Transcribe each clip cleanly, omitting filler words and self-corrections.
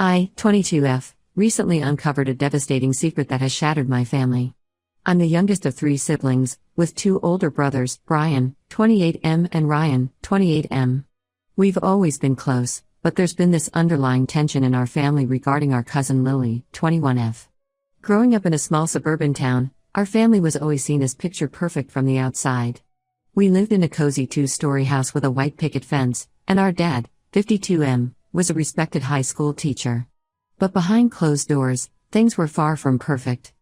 I, 22F, recently uncovered a devastating secret that has shattered my family. I'm the youngest of 3 siblings, with 2 older brothers, Brian, 28M, and Ryan, 28M. We've always been close, but there's been this underlying tension in our family regarding our cousin Lily, 21F. Growing up in a small suburban town, our family was always seen as picture perfect from the outside. We lived in a cozy 2-story house with a white picket fence, and our dad, 52M, was a respected high school teacher. But behind closed doors, things were far from perfect.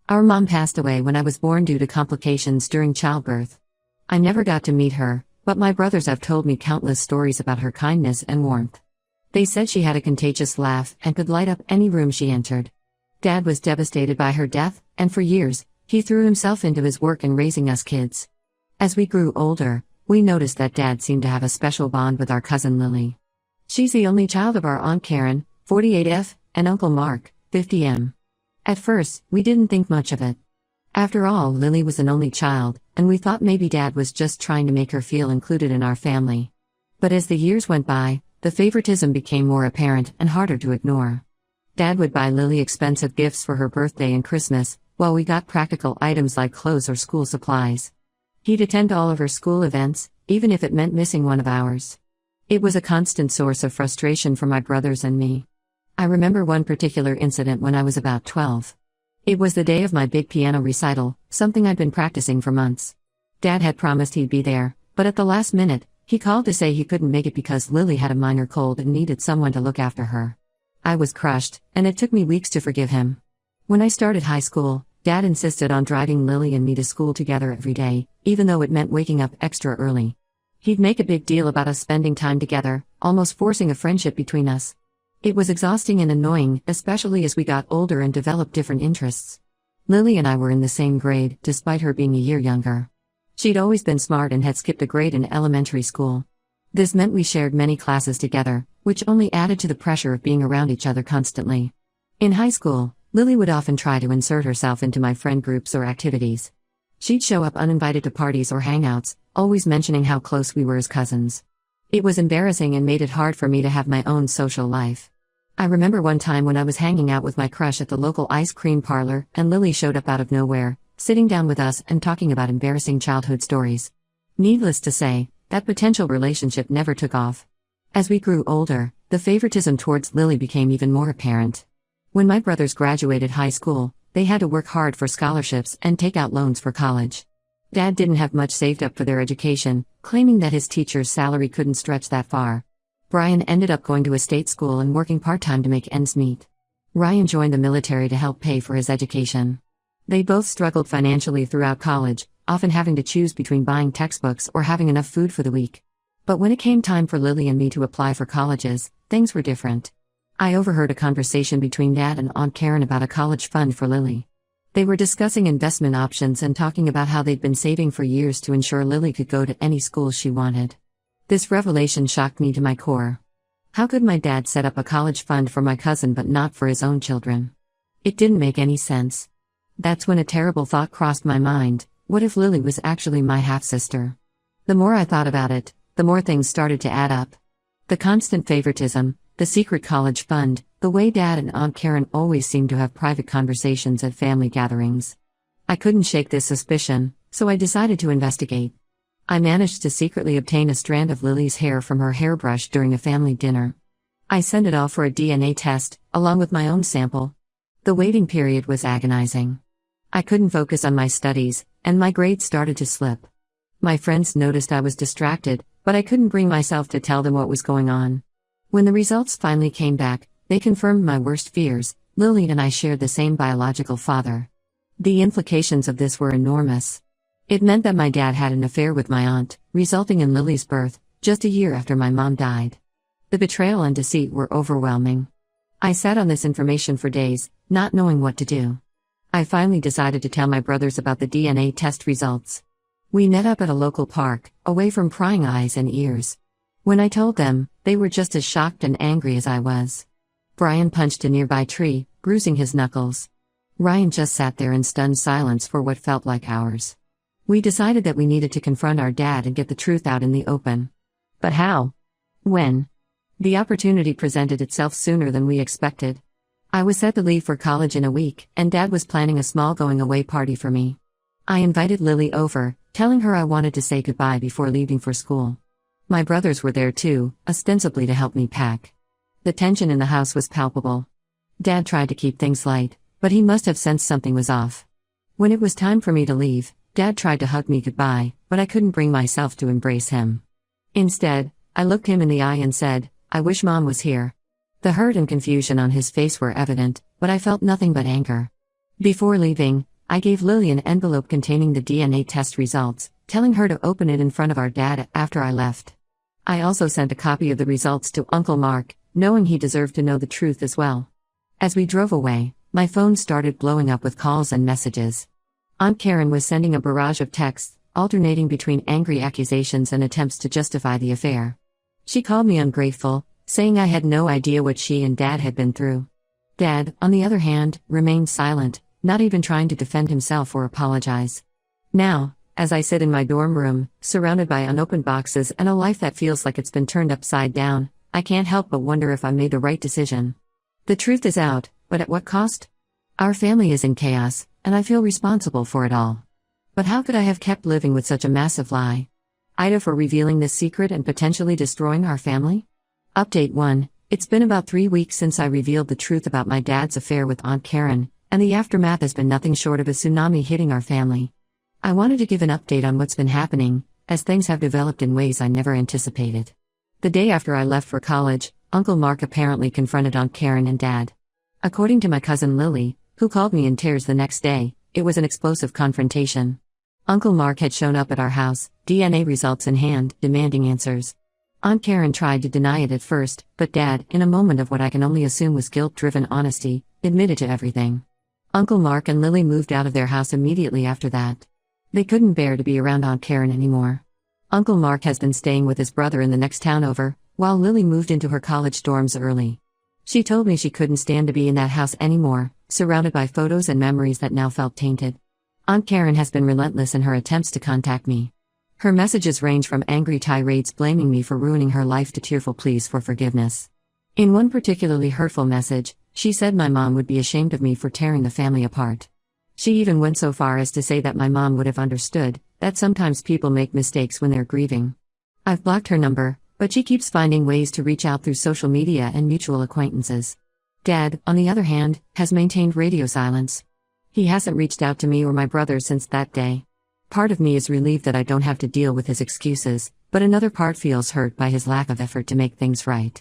Our mom passed away when I was born due to complications during childbirth. I never got to meet her, but my brothers have told me countless stories about her kindness and warmth. They said she had a contagious laugh and could light up any room she entered. Dad was devastated by her death, and for years, he threw himself into his work in raising us kids. As we grew older, we noticed that Dad seemed to have a special bond with our cousin Lily. She's the only child of our Aunt Karen, 48F, and Uncle Mark, 50M. At first, we didn't think much of it. After all, Lily was an only child, and we thought maybe Dad was just trying to make her feel included in our family. But as the years went by, the favoritism became more apparent and harder to ignore. Dad would buy Lily expensive gifts for her birthday and Christmas, while we got practical items like clothes or school supplies. He'd attend all of her school events, even if it meant missing one of ours. It was a constant source of frustration for my brothers and me. I remember one particular incident when I was about 12. It was the day of my big piano recital, something I'd been practicing for months. Dad had promised he'd be there, but at the last minute, he called to say he couldn't make it because Lily had a minor cold and needed someone to look after her. I was crushed, and it took me weeks to forgive him. When I started high school, Dad insisted on driving Lily and me to school together every day, even though it meant waking up extra early. He'd make a big deal about us spending time together, almost forcing a friendship between us. It was exhausting and annoying, especially as we got older and developed different interests. Lily and I were in the same grade, despite her being a year younger. She'd always been smart and had skipped a grade in elementary school. This meant we shared many classes together, which only added to the pressure of being around each other constantly. In high school, Lily would often try to insert herself into my friend groups or activities. She'd show up uninvited to parties or hangouts, always mentioning how close we were as cousins. It was embarrassing and made it hard for me to have my own social life. I remember one time when I was hanging out with my crush at the local ice cream parlor, and Lily showed up out of nowhere, sitting down with us and talking about embarrassing childhood stories. Needless to say, that potential relationship never took off. As we grew older, the favoritism towards Lily became even more apparent. When my brothers graduated high school, they had to work hard for scholarships and take out loans for college. Dad didn't have much saved up for their education, claiming that his teacher's salary couldn't stretch that far. Brian ended up going to a state school and working part-time to make ends meet. Ryan joined the military to help pay for his education. They both struggled financially throughout college, often having to choose between buying textbooks or having enough food for the week. But when it came time for Lily and me to apply for colleges, things were different. I overheard a conversation between Dad and Aunt Karen about a college fund for Lily. They were discussing investment options and talking about how they'd been saving for years to ensure Lily could go to any school she wanted. This revelation shocked me to my core. How could my dad set up a college fund for my cousin but not for his own children? It didn't make any sense. That's when a terrible thought crossed my mind: what if Lily was actually my half-sister? The more I thought about it, the more things started to add up. The constant favoritism, the secret college fund, the way Dad and Aunt Karen always seemed to have private conversations at family gatherings. I couldn't shake this suspicion, so I decided to investigate. I managed to secretly obtain a strand of Lily's hair from her hairbrush during a family dinner. I sent it off for a DNA test, along with my own sample. The waiting period was agonizing. I couldn't focus on my studies, and my grades started to slip. My friends noticed I was distracted, but I couldn't bring myself to tell them what was going on. When the results finally came back, they confirmed my worst fears: Lily and I shared the same biological father. The implications of this were enormous. It meant that my dad had an affair with my aunt, resulting in Lily's birth, just a year after my mom died. The betrayal and deceit were overwhelming. I sat on this information for days, not knowing what to do. I finally decided to tell my brothers about the DNA test results. We met up at a local park, away from prying eyes and ears. When I told them, they were just as shocked and angry as I was. Brian punched a nearby tree, bruising his knuckles. Ryan just sat there in stunned silence for what felt like hours. We decided that we needed to confront our dad and get the truth out in the open. But how? When? The opportunity presented itself sooner than we expected. I was set to leave for college in a week, and Dad was planning a small going-away party for me. I invited Lily over, telling her I wanted to say goodbye before leaving for school. My brothers were there too, ostensibly to help me pack. The tension in the house was palpable. Dad tried to keep things light, but he must have sensed something was off. When it was time for me to leave, Dad tried to hug me goodbye, but I couldn't bring myself to embrace him. Instead, I looked him in the eye and said, "I wish Mom was here." The hurt and confusion on his face were evident, but I felt nothing but anger. Before leaving, I gave Lily an envelope containing the DNA test results, telling her to open it in front of our dad after I left. I also sent a copy of the results to Uncle Mark, knowing he deserved to know the truth as well. As we drove away, my phone started blowing up with calls and messages. Aunt Karen was sending a barrage of texts, alternating between angry accusations and attempts to justify the affair. She called me ungrateful, saying I had no idea what she and Dad had been through. Dad, on the other hand, remained silent, not even trying to defend himself or apologize. Now, as I sit in my dorm room, surrounded by unopened boxes and a life that feels like it's been turned upside down, I can't help but wonder if I made the right decision. The truth is out, but at what cost? Our family is in chaos, and I feel responsible for it all. But how could I have kept living with such a massive lie? Ida for revealing this secret and potentially destroying our family? Update 1. It's been about 3 weeks since I revealed the truth about my dad's affair with Aunt Karen, and the aftermath has been nothing short of a tsunami hitting our family. I wanted to give an update on what's been happening, as things have developed in ways I never anticipated. The day after I left for college, Uncle Mark apparently confronted Aunt Karen and Dad. According to my cousin Lily, who called me in tears the next day, it was an explosive confrontation. Uncle Mark had shown up at our house, DNA results in hand, demanding answers. Aunt Karen tried to deny it at first, but Dad, in a moment of what I can only assume was guilt-driven honesty, admitted to everything. Uncle Mark and Lily moved out of their house immediately after that. They couldn't bear to be around Aunt Karen anymore. Uncle Mark has been staying with his brother in the next town over, while Lily moved into her college dorms early. She told me she couldn't stand to be in that house anymore, surrounded by photos and memories that now felt tainted. Aunt Karen has been relentless in her attempts to contact me. Her messages range from angry tirades blaming me for ruining her life to tearful pleas for forgiveness. In one particularly hurtful message, she said my mom would be ashamed of me for tearing the family apart. She even went so far as to say that my mom would have understood that sometimes people make mistakes when they're grieving. I've blocked her number, but she keeps finding ways to reach out through social media and mutual acquaintances. Dad, on the other hand, has maintained radio silence. He hasn't reached out to me or my brother since that day. Part of me is relieved that I don't have to deal with his excuses, but another part feels hurt by his lack of effort to make things right.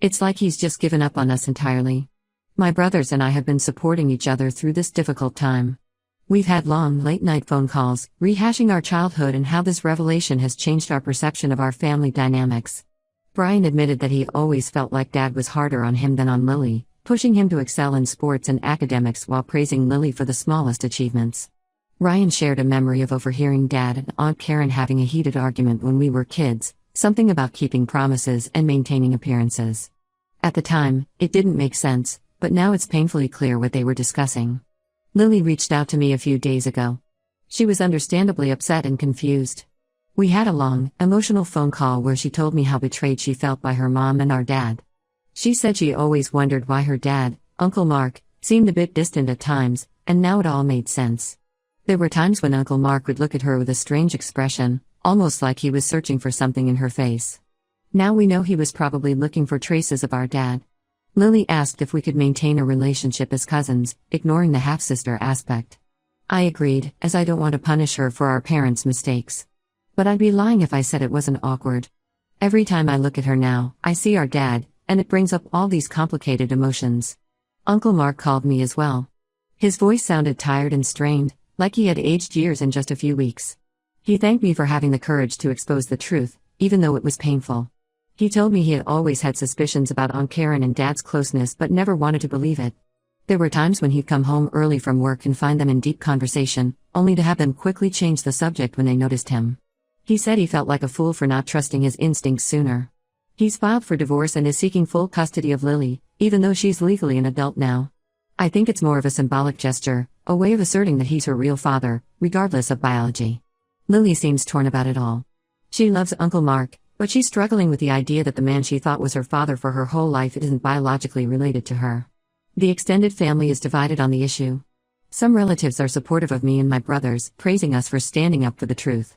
It's like he's just given up on us entirely. My brothers and I have been supporting each other through this difficult time. We've had long, late-night phone calls, rehashing our childhood and how this revelation has changed our perception of our family dynamics. Brian admitted that he always felt like Dad was harder on him than on Lily, pushing him to excel in sports and academics while praising Lily for the smallest achievements. Ryan shared a memory of overhearing Dad and Aunt Karen having a heated argument when we were kids, something about keeping promises and maintaining appearances. At the time, it didn't make sense, but now it's painfully clear what they were discussing. Lily reached out to me a few days ago. She was understandably upset and confused. We had a long, emotional phone call where she told me how betrayed she felt by her mom and our dad. She said she always wondered why her dad, Uncle Mark, seemed a bit distant at times, and now it all made sense. There were times when Uncle Mark would look at her with a strange expression, almost like he was searching for something in her face. Now we know he was probably looking for traces of our dad. Lily asked if we could maintain a relationship as cousins, ignoring the half-sister aspect. I agreed, as I don't want to punish her for our parents' mistakes. But I'd be lying if I said it wasn't awkward. Every time I look at her now, I see our dad, and it brings up all these complicated emotions. Uncle Mark called me as well. His voice sounded tired and strained, like he had aged years in just a few weeks. He thanked me for having the courage to expose the truth, even though it was painful. He told me he had always had suspicions about Aunt Karen and Dad's closeness but never wanted to believe it. There were times when he'd come home early from work and find them in deep conversation, only to have them quickly change the subject when they noticed him. He said he felt like a fool for not trusting his instincts sooner. He's filed for divorce and is seeking full custody of Lily, even though she's legally an adult now. I think it's more of a symbolic gesture, a way of asserting that he's her real father, regardless of biology. Lily seems torn about it all. She loves Uncle Mark, But she's struggling with the idea that the man she thought was her father for her whole life isn't biologically related to her. The extended family is divided on the issue. Some relatives are supportive of me and my brothers, praising us for standing up for the truth.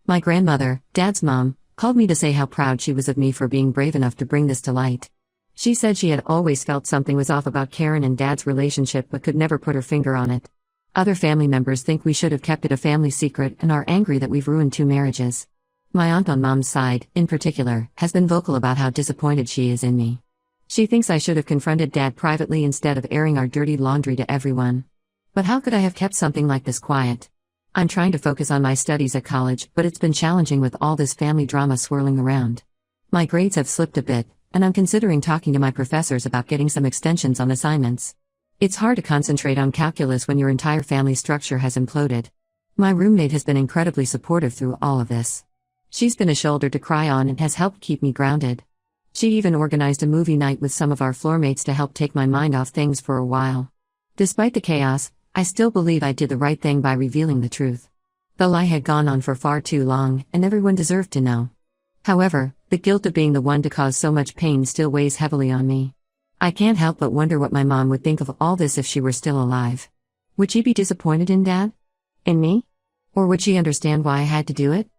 My grandmother, Dad's mom, called me to say how proud she was of me for being brave enough to bring this to light. She said she had always felt something was off about Karen and Dad's relationship but could never put her finger on it. Other family members think we should have kept it a family secret and are angry that we've ruined 2 marriages. My aunt on Mom's side, in particular, has been vocal about how disappointed she is in me. She thinks I should have confronted Dad privately instead of airing our dirty laundry to everyone. But how could I have kept something like this quiet? I'm trying to focus on my studies at college, but it's been challenging with all this family drama swirling around. My grades have slipped a bit, and I'm considering talking to my professors about getting some extensions on assignments. It's hard to concentrate on calculus when your entire family structure has imploded. My roommate has been incredibly supportive through all of this. She's been a shoulder to cry on and has helped keep me grounded. She even organized a movie night with some of our floormates to help take my mind off things for a while. Despite the chaos, I still believe I did the right thing by revealing the truth. The lie had gone on for far too long, and everyone deserved to know. However, the guilt of being the one to cause so much pain still weighs heavily on me. I can't help but wonder what my mom would think of all this if she were still alive. Would she be disappointed in Dad? In me? Or would she understand why I had to do it?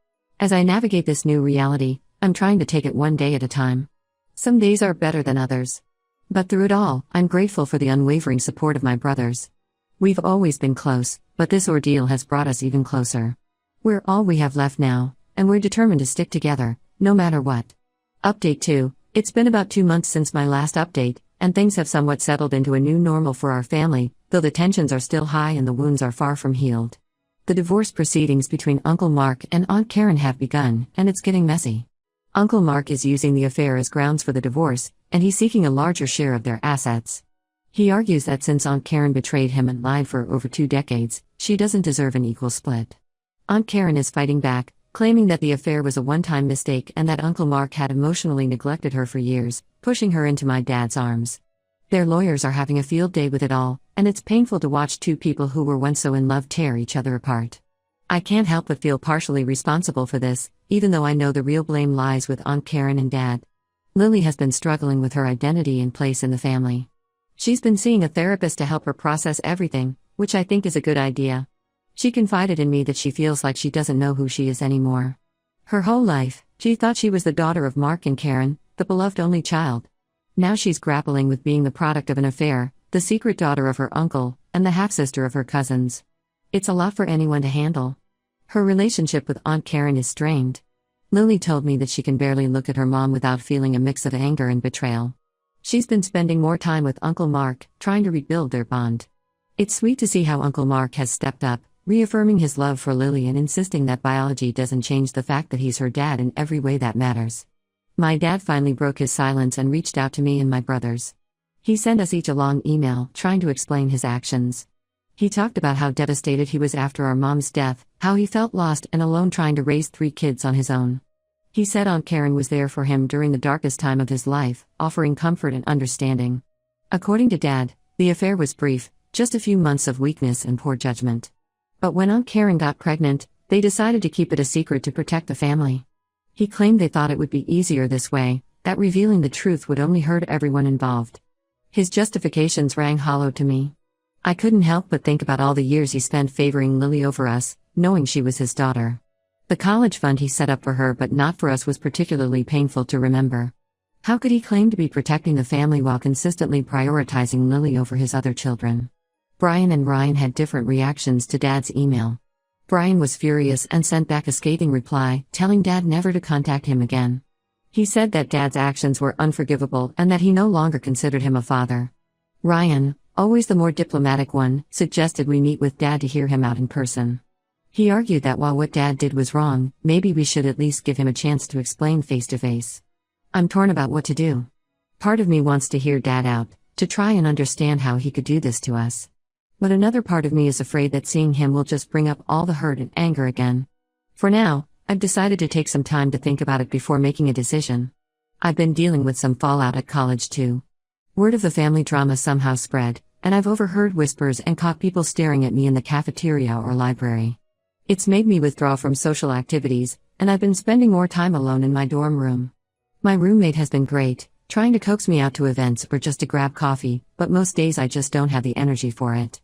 As I navigate this new reality, I'm trying to take it one day at a time. Some days are better than others. But through it all, I'm grateful for the unwavering support of my brothers. We've always been close, but this ordeal has brought us even closer. We're all we have left now, and we're determined to stick together, no matter what. Update 2. It's been about 2 months since my last update, and things have somewhat settled into a new normal for our family, though the tensions are still high and the wounds are far from healed. The divorce proceedings between Uncle Mark and Aunt Karen have begun, and it's getting messy. Uncle Mark is using the affair as grounds for the divorce, and he's seeking a larger share of their assets. He argues that since Aunt Karen betrayed him and lied for over 2 decades, she doesn't deserve an equal split. Aunt Karen is fighting back, claiming that the affair was a one-time mistake and that Uncle Mark had emotionally neglected her for years, pushing her into my dad's arms. Their lawyers are having a field day with it all, and it's painful to watch 2 people who were once so in love tear each other apart. I can't help but feel partially responsible for this, even though I know the real blame lies with Aunt Karen and Dad. Lily has been struggling with her identity and place in the family. She's been seeing a therapist to help her process everything, which I think is a good idea. She confided in me that she feels like she doesn't know who she is anymore. Her whole life, she thought she was the daughter of Mark and Karen, the beloved only child. Now she's grappling with being the product of an affair, the secret daughter of her uncle, and the half-sister of her cousins. It's a lot for anyone to handle. Her relationship with Aunt Karen is strained. Lily told me that she can barely look at her mom without feeling a mix of anger and betrayal. She's been spending more time with Uncle Mark, trying to rebuild their bond. It's sweet to see how Uncle Mark has stepped up, reaffirming his love for Lily and insisting that biology doesn't change the fact that he's her dad in every way that matters. My dad finally broke his silence and reached out to me and my brothers. He sent us each a long email, trying to explain his actions. He talked about how devastated he was after our mom's death, how he felt lost and alone trying to raise 3 kids on his own. He said Aunt Karen was there for him during the darkest time of his life, offering comfort and understanding. According to Dad, the affair was brief, just a few months of weakness and poor judgment. But when Aunt Karen got pregnant, they decided to keep it a secret to protect the family. He claimed they thought it would be easier this way, that revealing the truth would only hurt everyone involved. His justifications rang hollow to me. I couldn't help but think about all the years he spent favoring Lily over us, knowing she was his daughter. The college fund he set up for her but not for us was particularly painful to remember. How could he claim to be protecting the family while consistently prioritizing Lily over his other children? Brian and Ryan had different reactions to Dad's email. Brian was furious and sent back a scathing reply, telling Dad never to contact him again. He said that Dad's actions were unforgivable and that he no longer considered him a father. Ryan, always the more diplomatic one, suggested we meet with Dad to hear him out in person. He argued that while what Dad did was wrong, maybe we should at least give him a chance to explain face to face. I'm torn about what to do. Part of me wants to hear Dad out, to try and understand how he could do this to us. But another part of me is afraid that seeing him will just bring up all the hurt and anger again. For now, I've decided to take some time to think about it before making a decision. I've been dealing with some fallout at college too. Word of the family drama somehow spread, and I've overheard whispers and caught people staring at me in the cafeteria or library. It's made me withdraw from social activities, and I've been spending more time alone in my dorm room. My roommate has been great, trying to coax me out to events or just to grab coffee, but most days I just don't have the energy for it.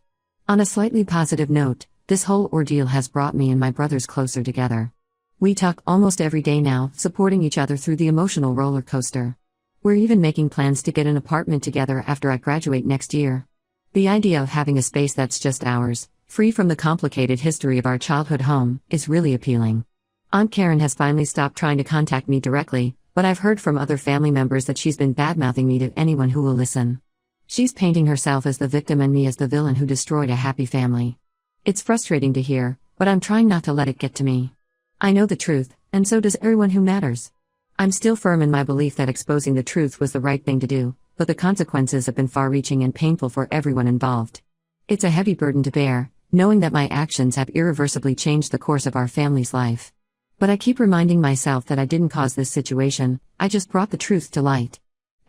On a slightly positive note, this whole ordeal has brought me and my brothers closer together. We talk almost every day now, supporting each other through the emotional roller coaster. We're even making plans to get an apartment together after I graduate next year. The idea of having a space that's just ours, free from the complicated history of our childhood home, is really appealing. Aunt Karen has finally stopped trying to contact me directly, but I've heard from other family members that she's been badmouthing me to anyone who will listen. She's painting herself as the victim and me as the villain who destroyed a happy family. It's frustrating to hear, but I'm trying not to let it get to me. I know the truth, and so does everyone who matters. I'm still firm in my belief that exposing the truth was the right thing to do, but the consequences have been far-reaching and painful for everyone involved. It's a heavy burden to bear, knowing that my actions have irreversibly changed the course of our family's life. But I keep reminding myself that I didn't cause this situation, I just brought the truth to light.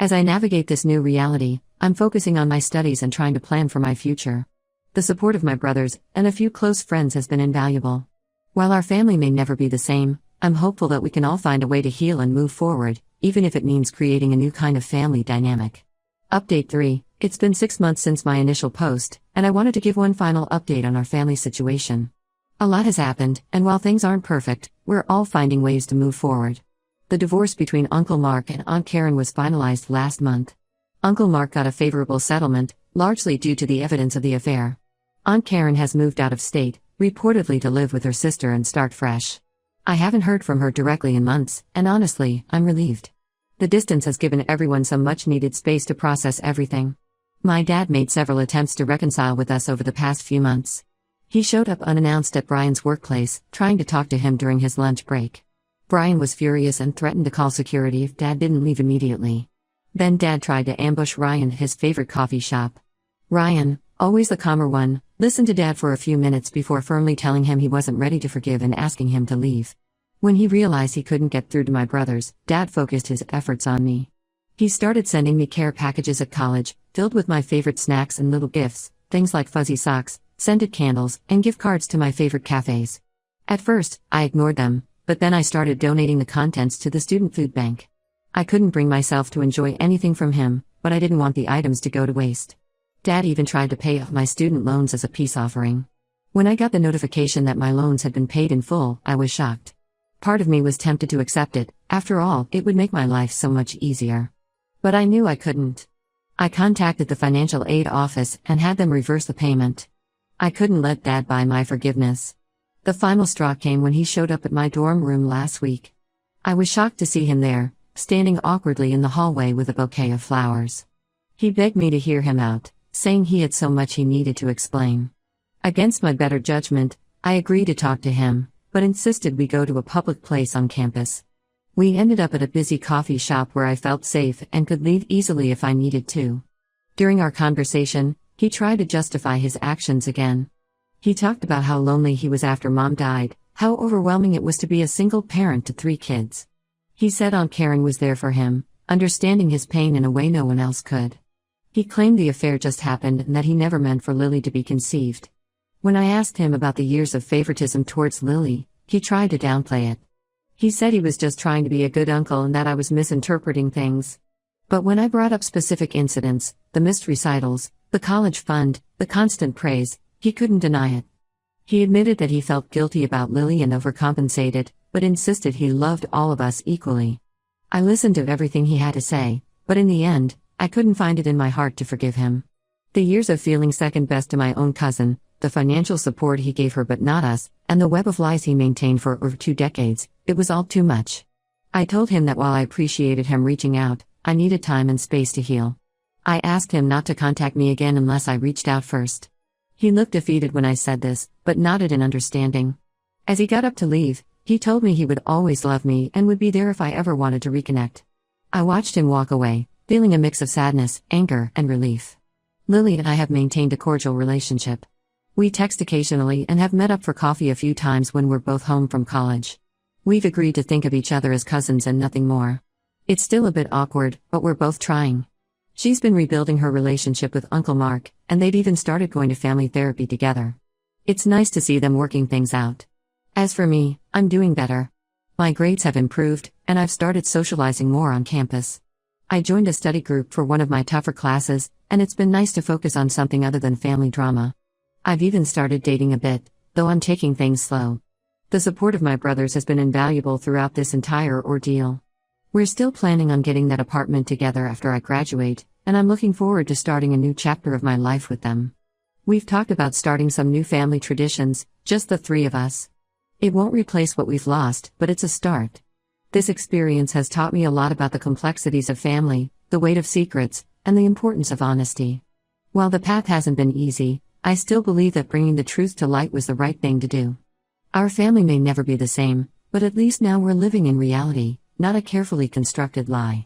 As I navigate this new reality, I'm focusing on my studies and trying to plan for my future. The support of my brothers and a few close friends has been invaluable. While our family may never be the same, I'm hopeful that we can all find a way to heal and move forward, even if it means creating a new kind of family dynamic. Update 3. It's been 6 months since my initial post, and I wanted to give one final update on our family situation. A lot has happened, and while things aren't perfect, we're all finding ways to move forward. The divorce between Uncle Mark and Aunt Karen was finalized last month. Uncle Mark got a favorable settlement, largely due to the evidence of the affair. Aunt Karen has moved out of state, reportedly to live with her sister and start fresh. I haven't heard from her directly in months, and honestly, I'm relieved. The distance has given everyone some much-needed space to process everything. My dad made several attempts to reconcile with us over the past few months. He showed up unannounced at Brian's workplace, trying to talk to him during his lunch break. Brian was furious and threatened to call security if Dad didn't leave immediately. Then Dad tried to ambush Ryan at his favorite coffee shop. Ryan, always the calmer one, listened to Dad for a few minutes before firmly telling him he wasn't ready to forgive and asking him to leave. When he realized he couldn't get through to my brothers, Dad focused his efforts on me. He started sending me care packages at college, filled with my favorite snacks and little gifts, things like fuzzy socks, scented candles, and gift cards to my favorite cafes. At first, I ignored them, but then I started donating the contents to the student food bank. I couldn't bring myself to enjoy anything from him, but I didn't want the items to go to waste. Dad even tried to pay off my student loans as a peace offering. When I got the notification that my loans had been paid in full, I was shocked. Part of me was tempted to accept it, after all, it would make my life so much easier. But I knew I couldn't. I contacted the financial aid office and had them reverse the payment. I couldn't let Dad buy my forgiveness. The final straw came when he showed up at my dorm room last week. I was shocked to see him there, standing awkwardly in the hallway with a bouquet of flowers. He begged me to hear him out, saying he had so much he needed to explain. Against my better judgment, I agreed to talk to him, but insisted we go to a public place on campus. We ended up at a busy coffee shop where I felt safe and could leave easily if I needed to. During our conversation, he tried to justify his actions again. He talked about how lonely he was after Mom died, how overwhelming it was to be a single parent to 3 kids. He said Aunt Karen was there for him, understanding his pain in a way no one else could. He claimed the affair just happened and that he never meant for Lily to be conceived. When I asked him about the years of favoritism towards Lily, he tried to downplay it. He said he was just trying to be a good uncle and that I was misinterpreting things. But when I brought up specific incidents, the missed recitals, the college fund, the constant praise, he couldn't deny it. He admitted that he felt guilty about Lily and overcompensated, but insisted he loved all of us equally. I listened to everything he had to say, but in the end, I couldn't find it in my heart to forgive him. The years of feeling second best to my own cousin, the financial support he gave her but not us, and the web of lies he maintained for over 2 decades, it was all too much. I told him that while I appreciated him reaching out, I needed time and space to heal. I asked him not to contact me again unless I reached out first. He looked defeated when I said this, but nodded in understanding. As he got up to leave, he told me he would always love me and would be there if I ever wanted to reconnect. I watched him walk away, feeling a mix of sadness, anger, and relief. Lily and I have maintained a cordial relationship. We text occasionally and have met up for coffee a few times when we're both home from college. We've agreed to think of each other as cousins and nothing more. It's still a bit awkward, but we're both trying. She's been rebuilding her relationship with Uncle Mark, and they've even started going to family therapy together. It's nice to see them working things out. As for me, I'm doing better. My grades have improved, and I've started socializing more on campus. I joined a study group for one of my tougher classes, and it's been nice to focus on something other than family drama. I've even started dating a bit, though I'm taking things slow. The support of my brothers has been invaluable throughout this entire ordeal. We're still planning on getting that apartment together after I graduate, and I'm looking forward to starting a new chapter of my life with them. We've talked about starting some new family traditions, just the three of us. It won't replace what we've lost, but it's a start. This experience has taught me a lot about the complexities of family, the weight of secrets, and the importance of honesty. While the path hasn't been easy, I still believe that bringing the truth to light was the right thing to do. Our family may never be the same, but at least now we're living in reality, not a carefully constructed lie.